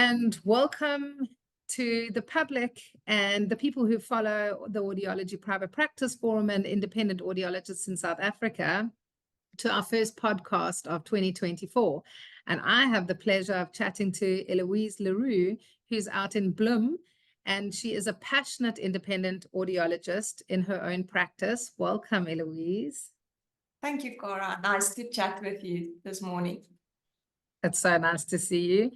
and welcome to the public and the people who follow the Audiology Private Practice Forum and independent audiologists in South Africa to our first podcast of 2024. And I have the pleasure of chatting to Ilouise Le Roux, who's out in Bloem, and she is a passionate independent audiologist in her own practice. Welcome, Ilouise. Thank you, Cora. Nice to chat with you this morning. It's so nice to see you.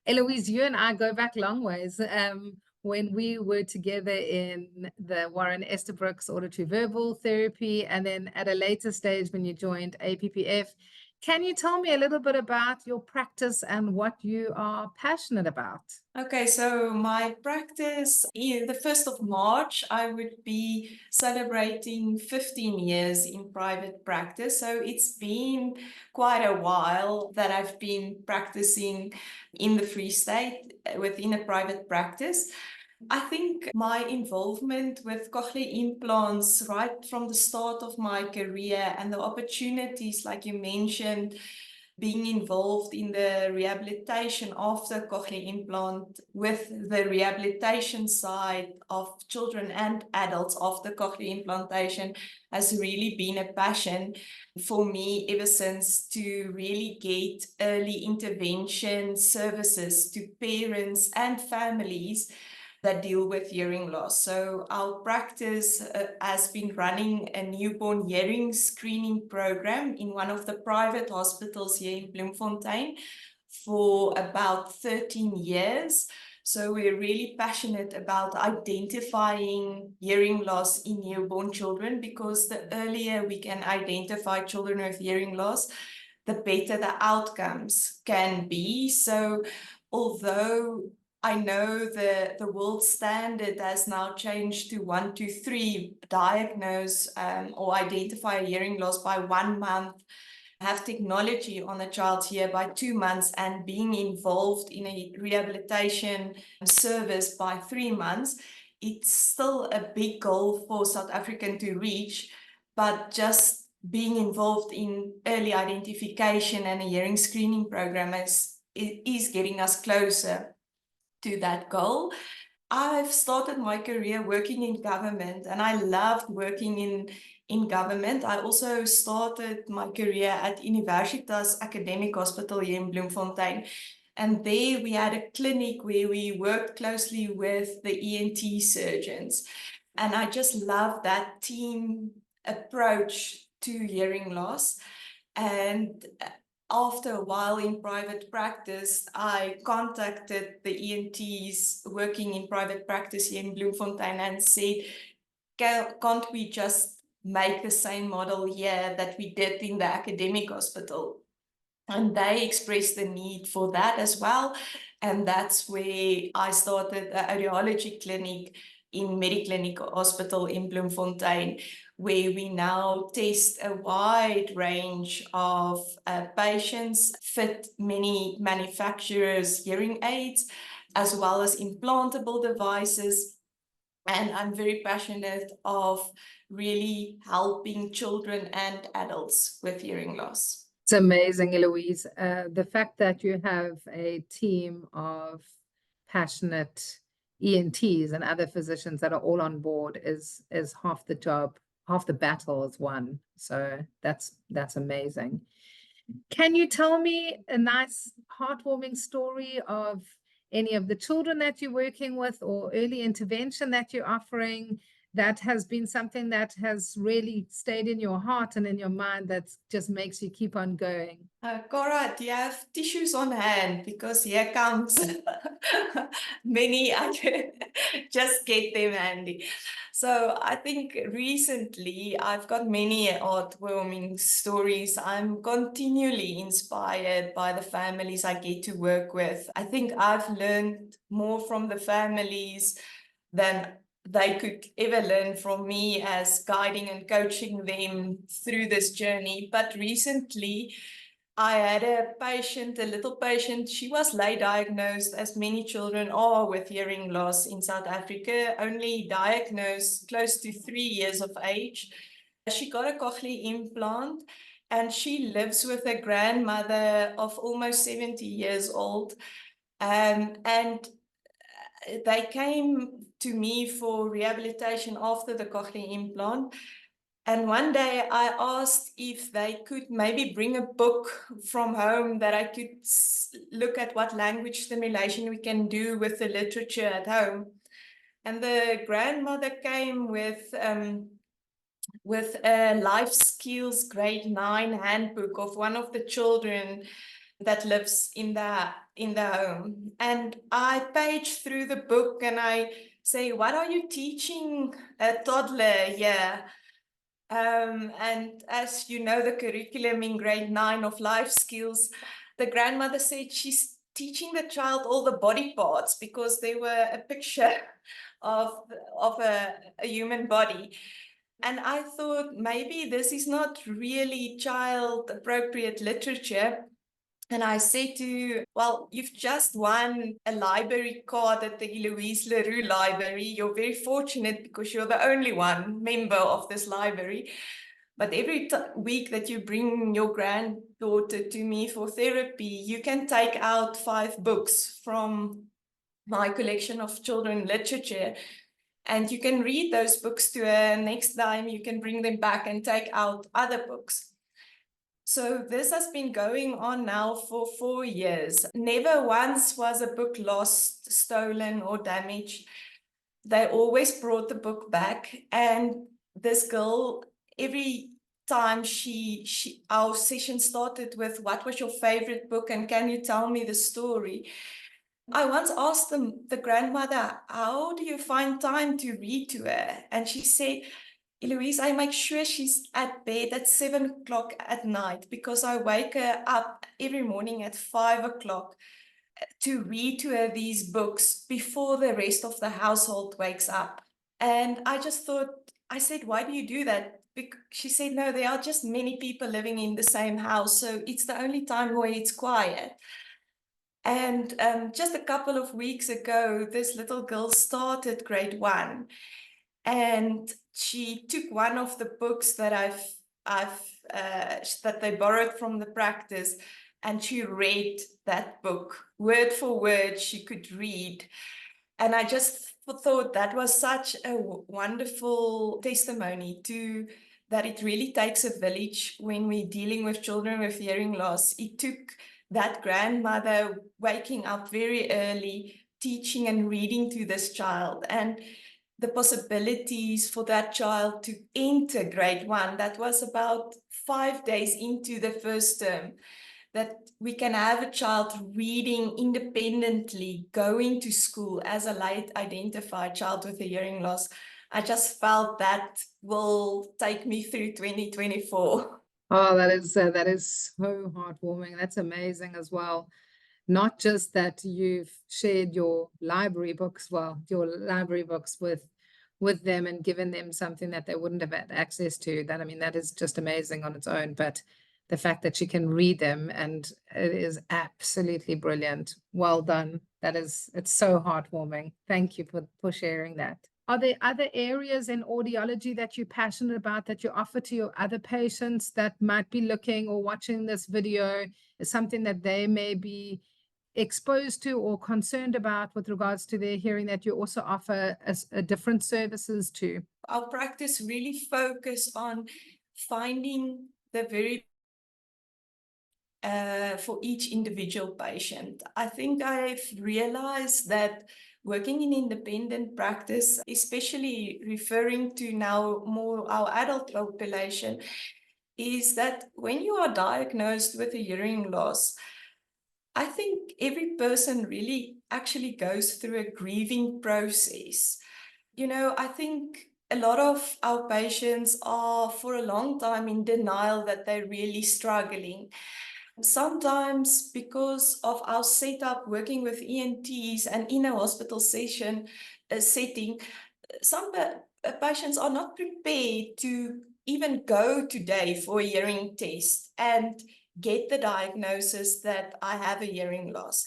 Ilouise, you and I go back long ways. When we were together in the Warren Esterbrook's auditory verbal therapy, and then at a later stage when you joined APPF. Can you tell me a little bit about your practice and what you are passionate about? Okay, so my practice, the 1st of March, I would be celebrating 15 years in private practice. So it's been quite a while that I've been practicing in the Free State within a private practice. I think my involvement with cochlear implants right from the start of my career and the opportunities, like you mentioned, being involved in the rehabilitation of the cochlear implant with the rehabilitation side of children and adults of the cochlear implantation has really been a passion for me ever since, to really get early intervention services to parents and families that deal with hearing loss. So our practice has been running a newborn hearing screening program in one of the private hospitals here in Bloemfontein for about 13 years. So we're really passionate about identifying hearing loss in newborn children, because the earlier we can identify children with hearing loss, the better the outcomes can be. So although I know the world standard has now changed to 1 to 3 diagnose or identify a hearing loss by 1 month, have technology on a child's ear by 2 months, and being involved in a rehabilitation service by 3 months. It's still a big goal for South African to reach, but just being involved in early identification and a hearing screening program is getting us closer to that goal. I've started my career working in government, and I loved working in government. I also started my career at Universitas Academic Hospital here in Bloemfontein. And there we had a clinic where we worked closely with the ENT surgeons. And I just love that team approach to hearing loss. And after a while in private practice, I contacted the ENTs working in private practice here in Bloemfontein and said, can't we just make the same model here that we did in the academic hospital? And they expressed the need for that as well. And that's where I started the audiology clinic in Medi-Clinic hospital in Bloemfontein, where we now test a wide range of patients, fit many manufacturers' hearing aids, as well as implantable devices. And I'm very passionate of really helping children and adults with hearing loss. It's amazing, Ilouise. The fact that you have a team of passionate ENTs and other physicians that are all on board is half the job, half the battle is won. So that's amazing. Can you tell me a nice heartwarming story of any of the children that you're working with, or early intervention that you're offering, that has been something that has really stayed in your heart and in your mind that just makes you keep on going? Cora, do you have tissues on hand? Because here comes many, I can just get them handy. So I think recently I've got many heartwarming stories. I'm continually inspired by the families I get to work with. I think I've learned more from the families than they could ever learn from me as guiding and coaching them through this journey. But recently, I had a patient, a little patient. She was late diagnosed, as many children are with hearing loss in South Africa, only diagnosed close to 3 years of age. She got a cochlear implant, and she lives with a grandmother of almost 70 years old. And they came to me for rehabilitation after the cochlear implant. And one day I asked if they could maybe bring a book from home that I could look at what language stimulation we can do with the literature at home. And the grandmother came with a life skills grade 9 handbook of one of the children that lives in the home. And I page through the book and I say, what are you teaching a toddler here? And as you know, the curriculum in grade 9 of life skills, the grandmother said she's teaching the child all the body parts because they were a picture of a human body. And I thought maybe this is not really child appropriate literature. And I said to, well, you've just won a library card at the Ilouise Le Roux library. You're very fortunate because you're the only one member of this library. But every week that you bring your granddaughter to me for therapy, you can take out 5 books from my collection of children literature. And you can read those books to her. Next time you can bring them back and take out other books. So this has been going on now for 4 years. Never once was a book lost, stolen, or damaged. They always brought the book back. And this girl, every time our session started with, what was your favorite book and can you tell me the story? I once asked the grandmother, how do you find time to read to her? And she said, Ilouise, I make sure she's at bed at 7 o'clock at night because I wake her up every morning at 5 o'clock to read to her these books before the rest of the household wakes up. And I just thought, I said, why do you do that? She said, no, there are just many people living in the same house, so it's the only time where it's quiet. And just a couple of weeks ago, this little girl started grade 1. And she took one of the books that that they borrowed from the practice, and she read that book word for word. She could read, and I just thought that was such a wonderful testimony to that it really takes a village when we're dealing with children with hearing loss. It took that grandmother waking up very early, teaching and reading to this child, and the possibilities for that child to enter grade 1. That was about 5 days into the first term, that we can have a child reading independently, going to school as a late identified child with a hearing loss. I just felt that will take me through 2024. Oh, that is so heartwarming. That's amazing as well. Not just that you've shared your library books, with them and given them something that they wouldn't have had access to. That, I mean, that is just amazing on its own. But the fact that she can read them, and it is absolutely brilliant. Well done. It's so heartwarming. Thank you for sharing that. Are there other areas in audiology that you're passionate about that you offer to your other patients that might be looking or watching this video? Is something that they may be exposed to or concerned about with regards to their hearing that you also offer a different services to? Our practice really focus on finding the very for each individual patient. I think I've realized that working in independent practice, especially referring to now more our adult population, is that when you are diagnosed with a hearing loss, I think every person really actually goes through a grieving process. You know, I think a lot of our patients are for a long time in denial that they're really struggling. Sometimes because of our setup working with ENTs and in a hospital setting, some patients are not prepared to even go today for a hearing test and get the diagnosis that I have a hearing loss.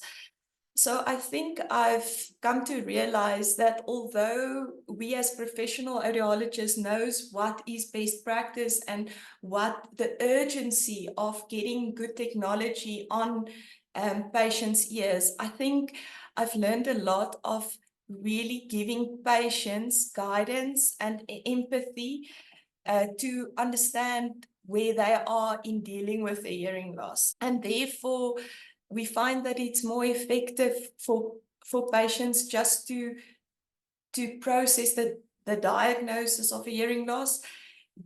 So I think I've come to realize that although we as professional audiologists knows what is best practice and what the urgency of getting good technology on patients' ears. I think I've learned a lot of really giving patients guidance and empathy to understand where they are in dealing with the hearing loss. And therefore, we find that it's more effective for patients just to process the diagnosis of a hearing loss,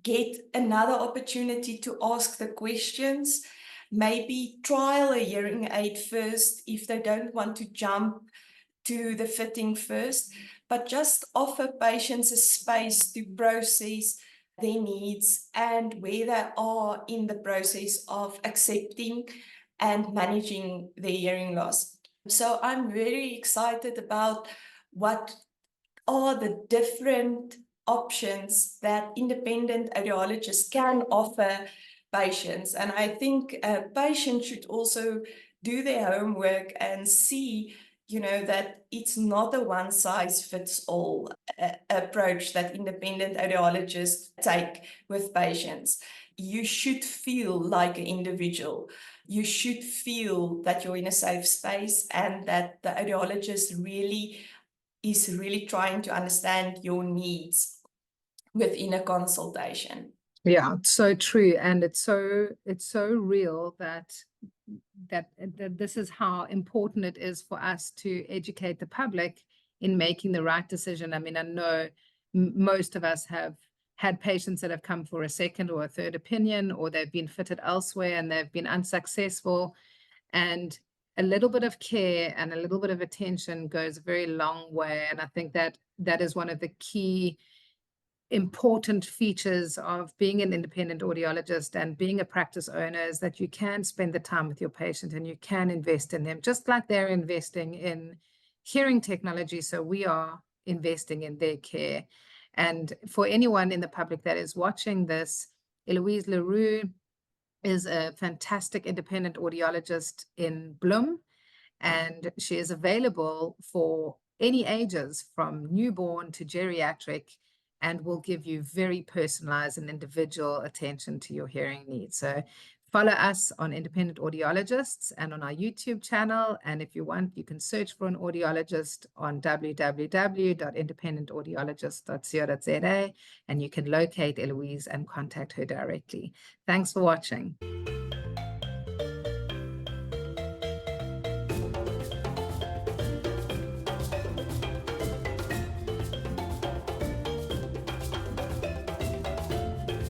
get another opportunity to ask the questions, maybe trial a hearing aid first if they don't want to jump to the fitting first, but just offer patients a space to process their needs and where they are in the process of accepting and managing their hearing loss. So I'm very excited about what are the different options that independent audiologists can offer patients. And I think patients should also do their homework and see, that it's not a one-size-fits-all approach that independent audiologists take with patients. You should feel like an individual. You should feel that you're in a safe space and that the audiologist is really trying to understand your needs within a consultation. Yeah, it's so true. And it's so real that this is how important it is for us to educate the public in making the right decision. I mean, I know most of us have had patients that have come for a second or a third opinion, or they've been fitted elsewhere and they've been unsuccessful. And a little bit of care and a little bit of attention goes a very long way. And I think that is one of the key important features of being an independent audiologist and being a practice owner, is that you can spend the time with your patient and you can invest in them, just like they're investing in hearing technology. So we are investing in their care. And for anyone in the public that is watching this, Ilouise Le Roux is a fantastic independent audiologist in Bloem, and she is available for any ages from newborn to geriatric, and will give you very personalized and individual attention to your hearing needs. So follow us on Independent Audiologists and on our YouTube channel. And if you want, you can search for an audiologist on www.independentaudiologist.co.za, and you can locate Ilouise and contact her directly. Thanks for watching.